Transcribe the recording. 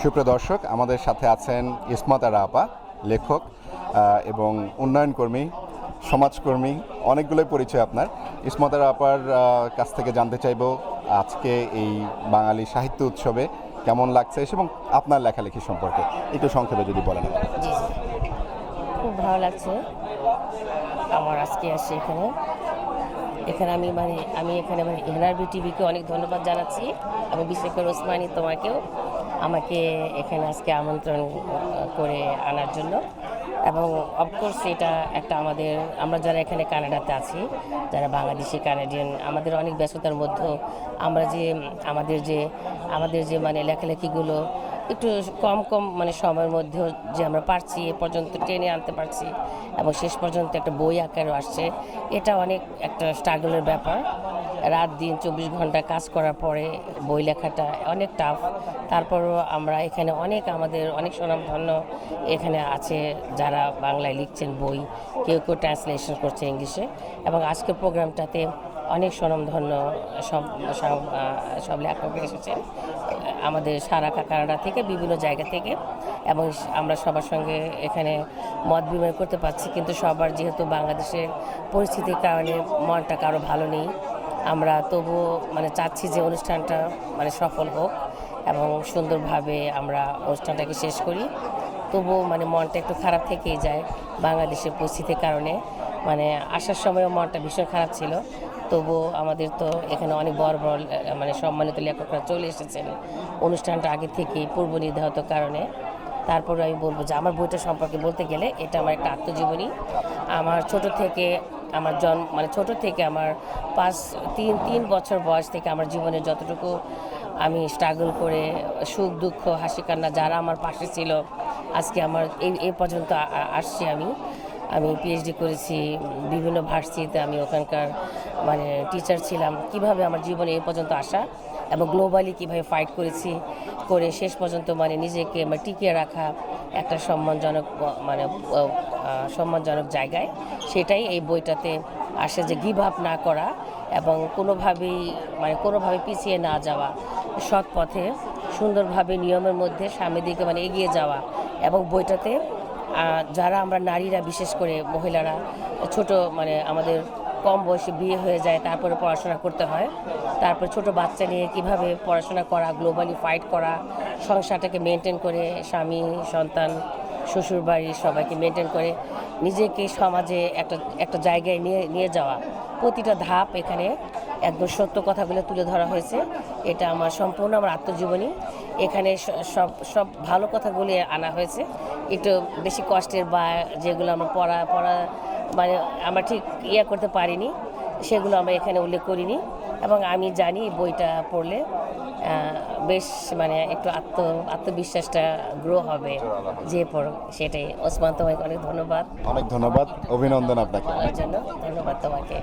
সুপ্রিয় দর্শক, আমাদের সাথে আছেন ইসমত আরা আপা, লেখক এবং উন্নয়ন কর্মী, সমাজকর্মী, অনেকগুলোই পরিচয় আপনার। ইসমত আরা আপার কাছ থেকে জানতে চাইব আজকে এই বাঙালি সাহিত্য উৎসবে কেমন লাগছে এবং আপনার লেখালেখি সম্পর্কে একটু সংক্ষেপে যদি বলেন। জি জি, খুব ভালো লাগছে আমার আজকে আসছি এখানে। আমি এখানে এনআরবি টিভিকে অনেক ধন্যবাদ জানাচ্ছি। আমি বিশেষ করে ওসমানী তোমাকেও আমাকে এখানে আজকে আমন্ত্রণ করে আনার জন্য। এবং অফকোর্স এটা একটা আমরা যারা এখানে কানাডাতে আছি, যারা বাংলাদেশি কানাডিয়ান, আমাদের অনেক ব্যস্ততার মধ্যেও আমরা যে আমাদের যে লেখালেখিগুলো একটু কম সময়ের মধ্যেও যে আমরা পারছি এ পর্যন্ত টেনে আনতে পারছি এবং শেষ পর্যন্ত একটা বই আকারও আসছে, এটা অনেক একটা স্ট্রাগলের ব্যাপার। রাত দিন 24 ঘন্টা কাজ করার পরে বই লেখাটা অনেক টাফ। তারপরও আমরা এখানে আমাদের অনেক সুনামধন্য এখানে আছে যারা বাংলায় লিখছেন বই, কেউ ট্রান্সলেশন করছে ইংলিশে। এবং আজকের প্রোগ্রামটাতে অনেক সুনামধন্য সব লেখক এসেছেন আমাদের সারা কানাডা থেকে, বিভিন্ন জায়গা থেকে। এবং আমরা সবার সঙ্গে এখানে মত বিনিময় করতে পারছি, কিন্তু সবার যেহেতু বাংলাদেশের পরিস্থিতির কারণে মনটা কারো ভালো নেই। আমরা তবুও চাচ্ছি যে অনুষ্ঠানটা সফল হোক এবং সুন্দরভাবে আমরা অনুষ্ঠানটাকে শেষ করি। তবুও মনটা একটু খারাপ থেকেই যায় বাংলাদেশের পরিস্থিতির কারণে। আসার সময়ও মনটা ভীষণ খারাপ ছিল। তবুও আমাদের তো এখানে অনেক বড় সম্মানিত লেখকরা চলে এসেছেন অনুষ্ঠানটা আগে থেকেই পূর্ব নির্ধারিত কারণে। তারপরে আমি বলবো যে আমার বইটা সম্পর্কে বলতে গেলে এটা আমার একটা আত্মজীবনী। আমার ছোট থেকে আমার ছোট থেকে আমার 3 বছর বয়স থেকে আমার জীবনে যতটুকু আমি স্ট্রাগল করে সুখ দুঃখ হাসি কান্না যারা আমার পাশে ছিল, আজকে আমার এই পর্যন্ত আসছি। আমি পিএইচডি করেছি বিভিন্ন ভার্সিটিতে, আমি ওখানকার টিচার ছিলাম। কিভাবে আমার জীবনে এই পর্যন্ত আসা এবং গ্লোবালি কিভাবে ফাইট করেছি, করে শেষ পর্যন্ত নিজেকে টিকিয়ে রাখা একটা সম্মানজনক জায়গায়, সেটাই এই বইটাতে আসে যে গিভ আপ না করা এবং কোনোভাবে পিছিয়ে না যাওয়া, সৎ পথে সুন্দরভাবে নিয়মের মধ্যে সামনের দিকে এগিয়ে যাওয়া। এবং বইটাতে যারা আমরা নারীরা, বিশেষ করে মহিলারা ছোট আমাদের কম বয়সে বিয়ে হয়ে যায়, তারপরে পড়াশোনা করতে হয়, তারপর ছোট বাচ্চা নিয়ে কিভাবে পড়াশোনা করা, গ্লোবালি ফাইট করা, সংসারটাকে মেনটেন করে স্বামী সন্তান শ্বশুরবাড়ি সবাইকে মেনটেন করে নিজেকে সমাজে একটা জায়গায় নিয়ে যাওয়া, প্রতিটা ধাপ এখানে একদম সত্য কথাগুলো তুলে ধরা হয়েছে। এটা আমার সম্পূর্ণ আমার আত্মজীবনী। এখানে সব ভালো কথাগুলি আনা হয়েছে, একটু বেশি কষ্টের বা যেগুলো আমরা পড়া আমরা ঠিক করতে পারিনি, সেগুলো আমরা এখানে উল্লেখ করিনি। এবং আমি জানি বইটা পড়লে বেশ একটু আত্মবিশ্বাসটা গ্রো হবে, যে পড়ো সেটাই। ওসমান, তোমাকে অনেক ধন্যবাদ। অনেক ধন্যবাদ, অভিনন্দন আপনাকে। জন্য ধন্যবাদ তোমাকে।